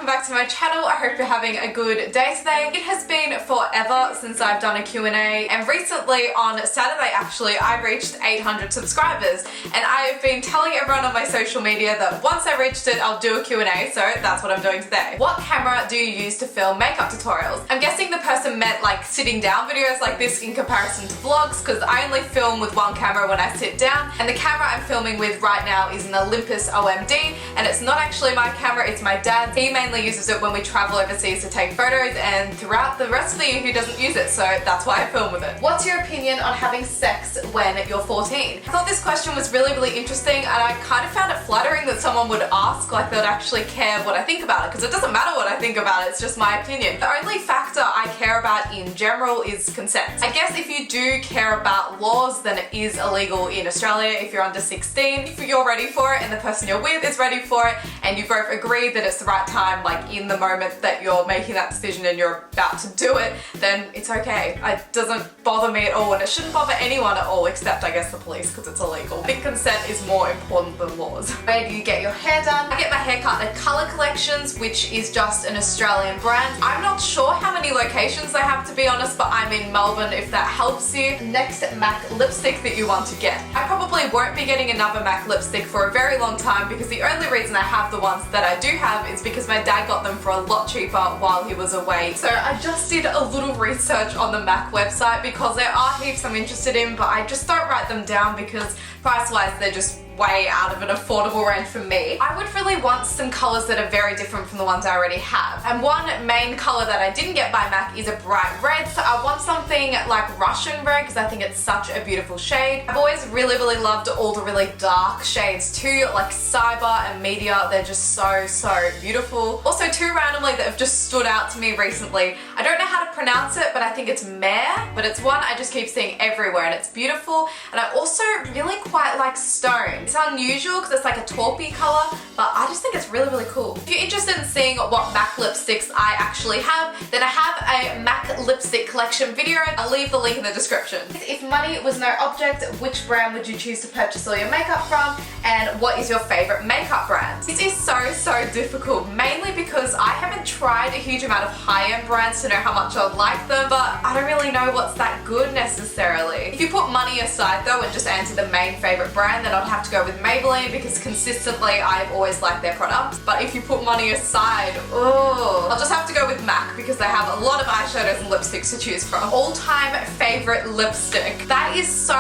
welcome back to my channel. I hope you're having a good day today. It has been forever since I've done a Q&A, and recently on Saturday actually I reached 800 subscribers, and I have been telling everyone on my social media that once I reached it I'll do a Q&A, so that's what I'm doing today. What camera do you use to film makeup tutorials? I'm guessing the person meant like sitting down videos like this in comparison to vlogs, because I only film with one camera when I sit down, and the camera I'm filming with right now is an Olympus OMD, and it's not actually my camera, it's my dad's. He mainly uses it when we travel overseas to take photos, and throughout the rest of the year he doesn't use it, so that's why I film with it. What's your opinion on having sex when you're 14? I thought this question was really interesting, and I kind of found it flattering that someone would ask, like they'd actually care what I think about it, because it doesn't matter what I think about it, it's just my opinion. The only factor I care about in general is consent. I guess if you do care about laws, then it is illegal in Australia if you're under 16. If you're ready for it and the person you're with is ready for it, and you both agree that it's the right time, like in the moment that you're making that decision and you're about to do it, then it's okay. It doesn't bother me at all, and it shouldn't bother anyone at all, except I guess the police, because it's illegal. I think consent is more important than laws. Where do you get your hair done? I get my hair cut at Colour Collections, which is just an Australian brand. I'm not sure how many locations they have, to be honest, but I'm in Melbourne if that helps you. Next MAC lipstick that you want to get. I probably won't be getting another MAC lipstick for a very long time, because the only reason I have the ones that I do have is because my dad got them for a lot cheaper while he was away. So I just did a little research on the MAC website, because there are heaps I'm interested in, but I just don't write them down because price-wise they're just way out of an affordable range for me. I would really want some colours that are very different from the ones I already have. And one main colour that I didn't get by MAC is a bright red, so I want something like Russian red because I think it's such a beautiful shade. I've always really loved all the really dark shades too, like Cyber and Media. They're just so beautiful. Also, two randomly that have just stood out to me recently. I don't know how to pronounce it, but I think it's Mare, but it's one I just keep seeing everywhere and it's beautiful. And I also really quite like Stone. It's unusual because it's like a taupey colour, but I just think it's really cool. If you're interested in seeing what MAC lipsticks I actually have, then I have a MAC lipstick collection video. I'll leave the link in the description. If money was no object, which brand would you choose to purchase all your makeup from, and what is your favourite makeup brand? This is so difficult, mainly because I haven't tried a huge amount of high-end brands to know how much I would like them, but I don't really know what's that good necessarily. If you put money aside though and just answer the main favourite brand, then I'd have to go with Maybelline, because consistently I've always liked their products. But if you put money aside, I'll just have to go with MAC, because they have a lot of eyeshadows and lipsticks to choose from. All-time favourite lipstick. That is so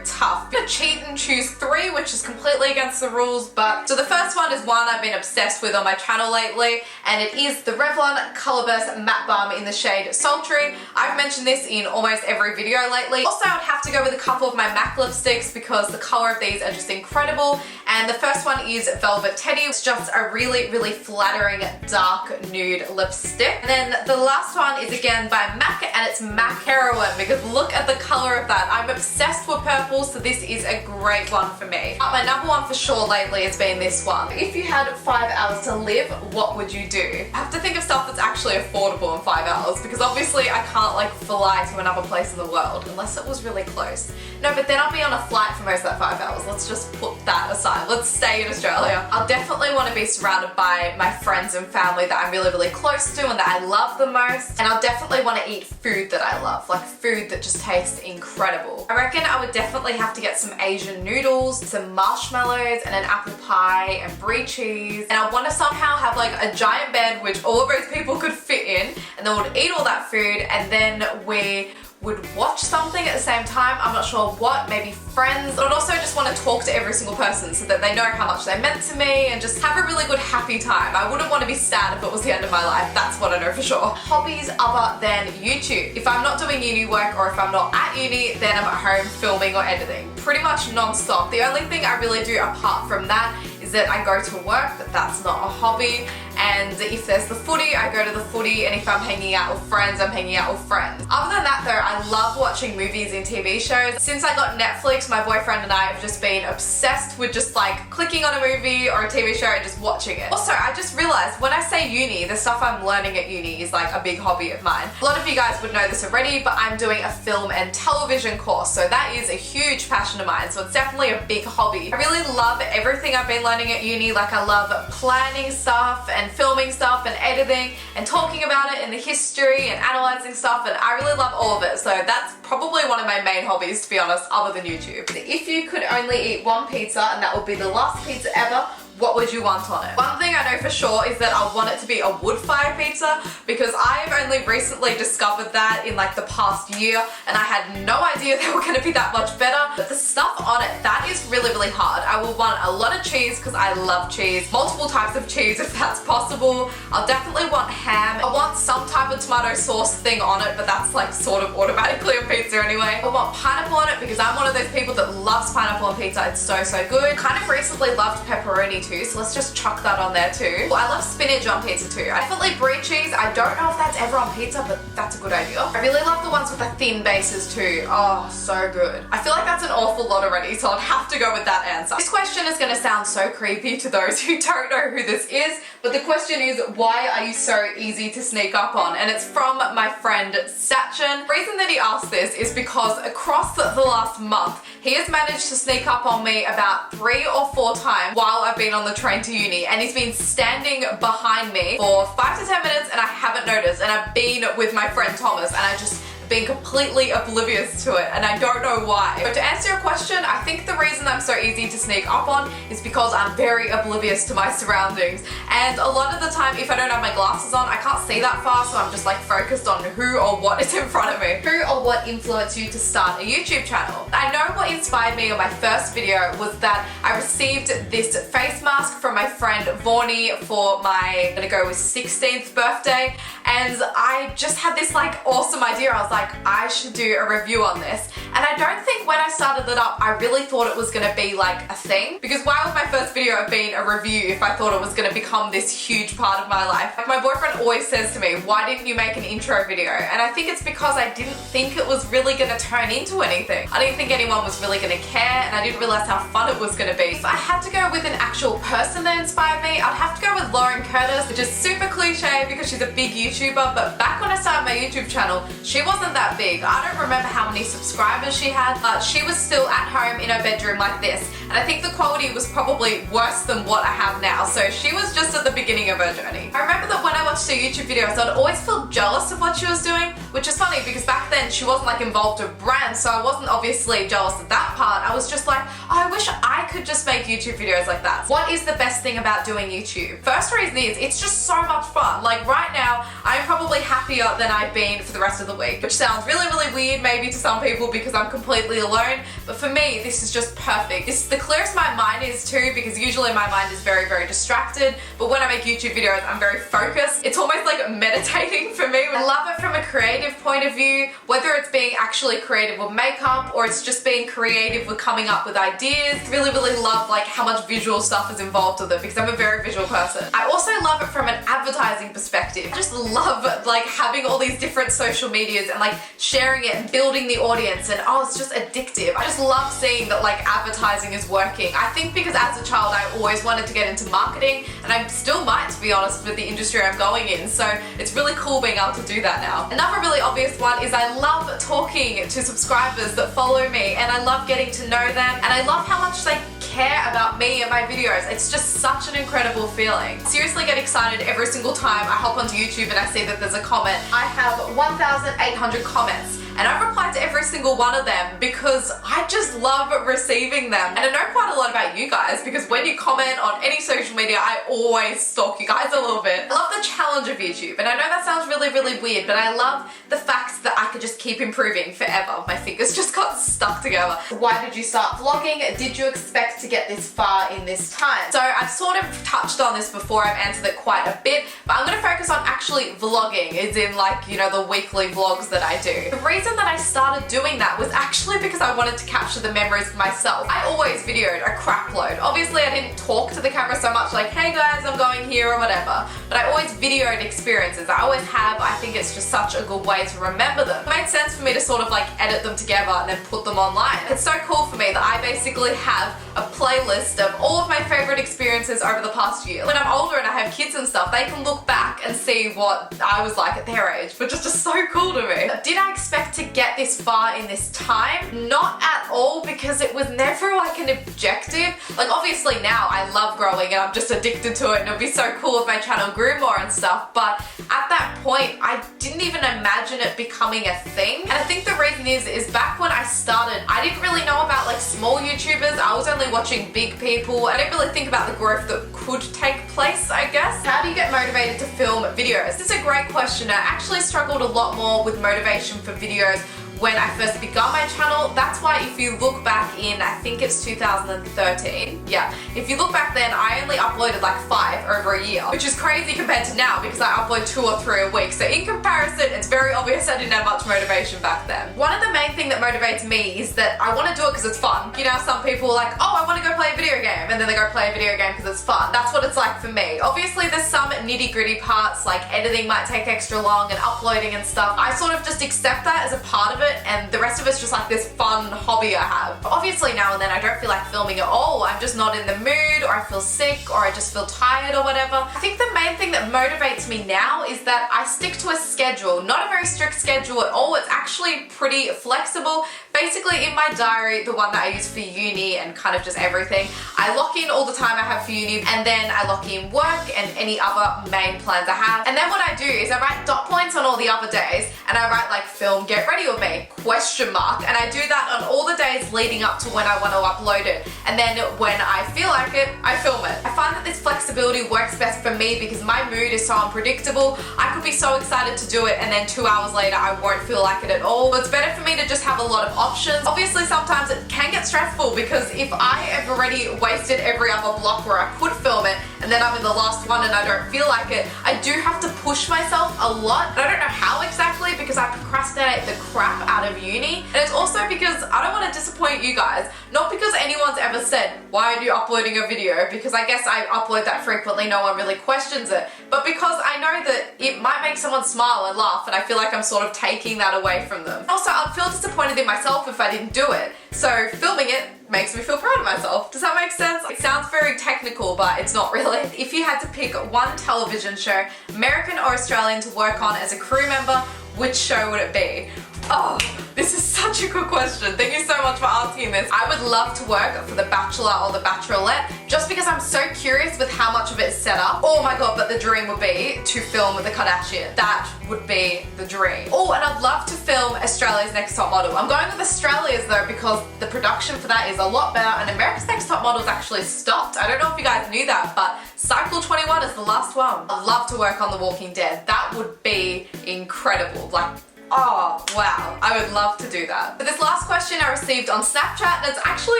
tough. I'm gonna cheat and choose three, which is completely against the rules, but so the first one is one I've been obsessed with on my channel lately, and it is the Revlon Colourburst Matte Balm in the shade Sultry. I've mentioned this in almost every video lately. Also, I would have to go with a couple of my MAC lipsticks because the colour of these are just incredible, and the first one is Velvet Teddy. It's just a really flattering dark nude lipstick. And then the last one is again by MAC, and it's MAC Heroine, because look at the colour of that. I'm obsessed with purple, so this is a great one for me. But my number one for sure lately has been this one. If you had 5 hours to live, what would you do? I have to think of stuff that's actually affordable in 5 hours, because obviously I can't like fly to another place in the world unless it was really close. No, but then I'll be on a flight for most of that 5 hours. Let's just put that aside. Let's stay in Australia. I'll definitely want to be surrounded by my friends and family that I'm really close to and that I love the most. And I'll definitely want to eat food that I love, like food that just tastes incredible. I reckon I would definitely have to get some Asian noodles, some marshmallows, and an apple pie, and brie cheese. And I want to somehow have like a giant bed which all of those people could fit in, and then we'd eat all that food, and then we would watch something at the same time. I'm not sure what, maybe Friends. But I'd also just want to talk to every single person so that they know how much they meant to me, and just have a really good happy time. I wouldn't want to be sad if it was the end of my life, that's what I know for sure. Hobbies other than YouTube. If I'm not doing uni work, or if I'm not at uni, then I'm at home filming or editing. Pretty much non-stop. The only thing I really do apart from that is that I go to work, but that's not a hobby. And if there's the footy, I go to the footy, and if I'm hanging out with friends, I'm hanging out with friends. Other than that though, I love watching movies and TV shows. Since I got Netflix, my boyfriend and I have just been obsessed with just like clicking on a movie or a TV show and just watching it. Also, I just realized when I say uni, the stuff I'm learning at uni is like a big hobby of mine. A lot of you guys would know this already, but I'm doing a film and television course, so that is a huge passion of mine, so it's definitely a big hobby. I really love everything I've been learning at uni. Like, I love planning stuff and and filming stuff and editing and talking about it and the history and analyzing stuff, and I really love all of it. So that's probably one of my main hobbies, to be honest, other than YouTube. If you could only eat one pizza and that would be the last pizza ever, what would you want on it? One thing I know for sure is that I want it to be a wood-fired pizza, because I've only recently discovered that in like the past year, and I had no idea they were going to be that much better. But the stuff on it, that is really, really hard. I will want a lot of cheese because I love cheese, multiple types of cheese if that's possible. I'll definitely want ham. I want some type of tomato sauce thing on it, but that's like sort of automatically on pizza anyway. I want pineapple on it because I'm one of those people that loves pineapple on pizza. It's so, so good. Kind of recently loved pepperoni too, so let's just chuck that on there too. I love spinach on pizza too. I definitely brie cheese. I don't know if that's ever on pizza, but that's a good idea. I really love the ones with the thin bases too. Oh, so good. I feel like that's an awful lot already, so I'd have to go with that answer. This question is going to sound so creepy to those who don't know who this is, but the question is, why are you so easy to sneak up on? And it's from my friend Sachin. The reason that he asked this is because across the last month, he has managed to sneak up on me about 3 or 4 times while I've been on the train to uni, and he's been standing behind me for 5 to 10 minutes and I haven't noticed, and I've been with my friend Thomas and I just been completely oblivious to it, and I don't know why. But to answer your question, I think the reason I'm so easy to sneak up on is because I'm very oblivious to my surroundings, and a lot of the time if I don't have my glasses on, I can't see that far, so I'm just like focused on who or what is in front of me. Who or what influenced you to start a YouTube channel? I know what inspired me on my first video was that I received this face mask from my friend Vaughnie for my, I'm gonna go with 16th birthday, and I just had this like awesome idea. I was like, I should do a review on this. And I don't think when I started it up, I really thought it was gonna be like a thing, because why would my first video have been a review if I thought it was gonna become this huge part of my life? Like, my boyfriend always says to me, why didn't you make an intro video? And I think it's because I didn't think it was really gonna turn into anything. I didn't think anyone was really gonna care, and I didn't realize how fun it was gonna be. If I had to go with an actual person that inspired me, I'd have to go with Lauren Curtis, which is super cliche because she's a big YouTuber, but back when I started my YouTube channel, she wasn't that big. I don't remember how many subscribers she had, but she was still at home in her bedroom like this, and I think the quality was probably worse than what I have now, so she was just at the beginning of her journey. I remember that when I watched her YouTube videos, I'd always feel jealous of what she was doing, which is funny because back then she wasn't like involved with brands, so I wasn't obviously jealous of that part. I was just like, oh, I wish I could just make YouTube videos like that. What is the best thing about doing YouTube? First reason is it's just so much fun. Like right now, I'm probably happier than I've been for the rest of the week, which sounds really, really weird maybe to some people because I'm completely alone, but for me, this is just perfect. This is the clearest my mind is too, because usually my mind is very, very distracted, but when I make YouTube videos, I'm very focused. It's almost like meditating for me. I love it from a creative point of view, whether it's being actually creative with makeup or it's just being creative with coming up with ideas. I really, really love like how much visual stuff is involved with it because I'm a very visual person. I also love it from an advertising perspective. I just love like having all these different social medias and like sharing it and building the audience, and oh, it's just addictive. I just love seeing that like advertising is working. I think because as a child I always wanted to get into marketing, and I still might, to be honest, with the industry I'm going in, so it's really cool being able to do that now. Another really obvious one is I love talking to subscribers that follow me, and I love getting to know them, and I love how much they care about me and my videos. It's just such an incredible feeling. Seriously get excited every single time I hop onto YouTube and I see that there's a comment. I have 1,800 comments, and I've replied to every single one of them because I just love receiving them. And I know quite a lot about you guys because when you comment on any social media, I always stalk you guys a little bit. I love the challenge of YouTube, and I know that sounds really, really weird, but I love the fact that I could just keep improving forever. My fingers just got stuck together. Why did you start vlogging? Did you expect to get this far in this time? So I've sort of touched on this before, I've answered it quite a bit, but I'm gonna focus on actually vlogging, as in like, you know, the weekly vlogs that I do. The reason that I started doing that was actually because I wanted to capture the memories for myself. I always videoed a crap load. Obviously I didn't talk to the camera so much like, hey guys, I'm going here or whatever, but I always videoed experiences. I always have. I think it's just such a good way to remember them. It made sense for me to sort of like edit them together and then put them online. It's so cool for me that I basically have a playlist of all of my favorite experiences experiences over the past year. When I'm older and I have kids and stuff, they can look back and see what I was like at their age, which is just so cool to me. Did I expect to get this far in this time? Not at all, because it was never like an objective. Like obviously now I love growing and I'm just addicted to it, and it'd be so cool if my channel grew more and stuff, but at that point I didn't even imagine it becoming a thing. And I think the reason is back when I started, I didn't really know about like small YouTubers. I was only watching big people. I didn't really think about the growth that could take place, I guess. How do you get motivated to film videos? This is a great question. I actually struggled a lot more with motivation for videos when I first begun my channel. That's why if you look back in, I think it's 2013, yeah, if you look back then, I only uploaded like 5 over a year, which is crazy compared to now because I upload 2 or 3 a week. So in comparison, it's very obvious I didn't have much motivation back then. One of the main things that motivates me is that I want to do it because it's fun. You know, some people are like, oh, I want to go play a video game, and then they go play a video game because it's fun. That's what it's like for me. Obviously there's some nitty-gritty parts, like editing might take extra long and uploading and stuff. I sort of just accept that as a part of it, and the rest of it's just like this fun hobby I have. But obviously now and then I don't feel like filming at all. I'm just not in the mood, or I feel sick, or I just feel tired or whatever. I think the main thing that motivates me now is that I stick to a schedule. Not a very strict schedule at all. It's actually pretty flexible. Basically in my diary, the one that I use for uni and kind of just everything, I lock in all the time I have for uni, and then I lock in work and any other main plans I have. And then what I do is I write dot points on all the other days, and I write like film get ready with me, question mark, and I do that on all the days leading up to when I want to upload it. And then when I feel like it, I film it. I find that this flexibility works best for me because my mood is so unpredictable. I could be so excited to do it, and then 2 hours later I won't feel like it at all. So it's better for me to just have a lot of options. Obviously sometimes it can get stressful because if I have already wasted every other block where I could film it, and then I'm in the last one and I don't feel like it, I do have to push myself a lot. And I don't know how exactly because I procrastinate the crap out of uni. And it's also because I don't want to disappoint you guys. Not because anyone's ever said, why are you uploading a video? Because I guess I upload that frequently, no one really questions it. But because I know that it might make someone smile and laugh, and I feel like I'm sort of taking that away from them. Also, I'd feel disappointed in myself if I didn't do it. So filming it makes me feel proud of myself. Does that make sense? It sounds very technical, but it's not really. If you had to pick one television show, American or Australian, to work on as a crew member, which show would it be? Oh, this is such a good question. Thank you so much for asking this. I would love to work for The Bachelor or The Bachelorette just because I'm so curious with how much of it is set up. Oh my god, but the dream would be to film with the Kardashians. That would be the dream. Oh, and I'd love to film Australia's Next Top Model. I'm going with Australia's though because the production for that is a lot better, and America's Next Top Model's actually stopped. I don't know if you guys knew that, but Cycle 21 is the last one. I'd love to work on The Walking Dead. That would be incredible. Like, oh, wow. I would love to do that. But this last question I received on Snapchat, and it's actually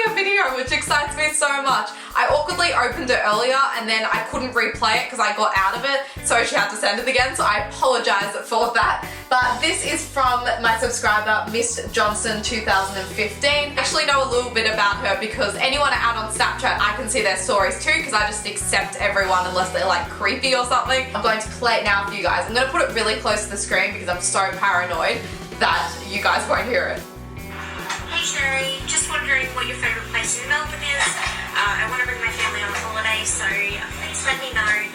a video which excites me so much. I awkwardly opened it earlier and then I couldn't replay it because I got out of it, so she had to send it again, so I apologize for that. But this is from my subscriber, Miss Johnson 2015. I actually know a little bit about her because anyone out on Snapchat, I can see their stories too because I just accept everyone unless they're like creepy or something. I'm going to play it now for you guys. I'm going to put it really close to the screen because I'm so paranoid that you guys won't hear it. Hey Sherry, just wondering what your favourite place in Melbourne is. I want to bring my family on a holiday, so please let me know.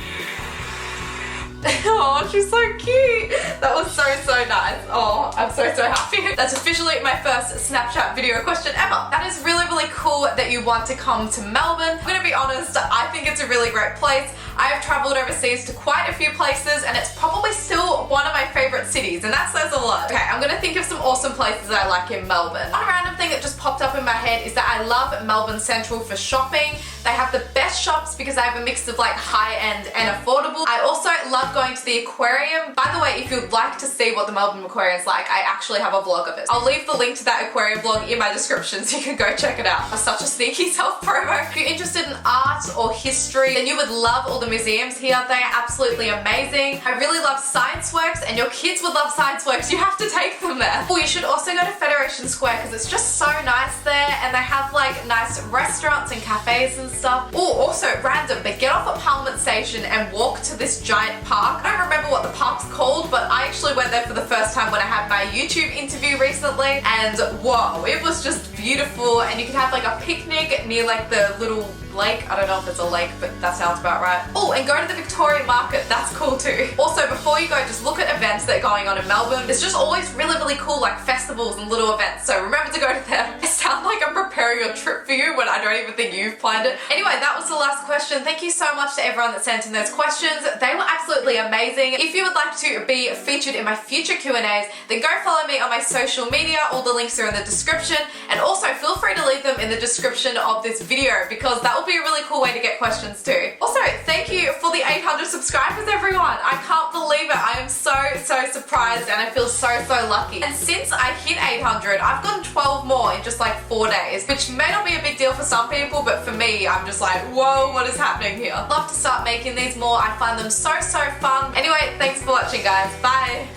Oh, she's so cute. That was so nice. Oh, I'm so happy. That's officially my first Snapchat video question ever. That is really cool that you want to come to Melbourne. I'm gonna be honest, I think it's a really great place. I have travelled overseas to quite a few places and it's probably still one of my favourite cities, and that says a lot. Okay, I'm gonna think of some awesome places that I like in Melbourne. One random thing that just popped up in my head is that I love Melbourne Central for shopping. They have the best shops because they have a mix of like high-end and affordable. I also love going to the Aquarium. By the way, if you'd like to see what the Melbourne Aquarium is like, I actually have a vlog of it. I'll leave the link to that aquarium vlog in my description so you can go check it out. For such a sneaky self-promo. If you're interested in art or history, then you would love all the museums here. They are absolutely amazing. I really love Science Works, and your kids would love Science Works. You have to take them there. Oh, you should also go to Federation Square because it's just so nice there, and they have like nice restaurants and cafes and stuff. Oh, also random, but get off at Parliament Station and walk to this giant park. I don't remember what the park's called, but I actually went there for the first time when I had my YouTube interview recently, and whoa, it was just beautiful, and you can have like a picnic near like the little lake. I don't know if it's a lake, but that sounds about right. Oh, and go to the Victoria Market. That's cool too. Also, before you go, just look at events that are going on in Melbourne. It's just always really cool, like festivals and little events. So remember to go to them. It sounds like I'm preparing a trip for you when I don't even think you've planned it. Anyway, that was the last question. Thank you so much to everyone that sent in those questions. They were absolutely amazing. If you would like to be featured in my future Q&As, then go follow me on my social media. All the links are in the description. And also feel free to leave them in the description of this video because that will be a really cool way to get questions too. Also, thank you for the 800 subscribers, everyone. I can't believe it. I am so surprised and I feel so lucky. And since I hit 800, I've gotten 12 more in just like 4 days, which may not be a big deal for some people, but for me, I'm just like, whoa, what is happening here? Love to start making these more. I find them so fun. Anyway, thanks for watching, guys. Bye.